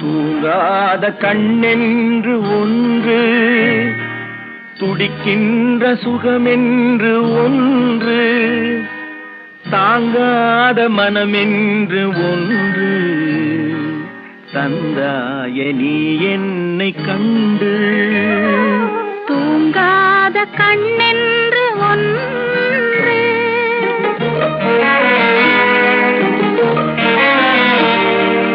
தூங்காத கண்ணென்று ஒன்று, துடிக்கின்ற சுகமென்று ஒன்று, தாங்காத மனமென்று ஒன்று, தந்தாய நீ என்னை கண்டு. தூங்காத கண்ணென்று ஒன்று,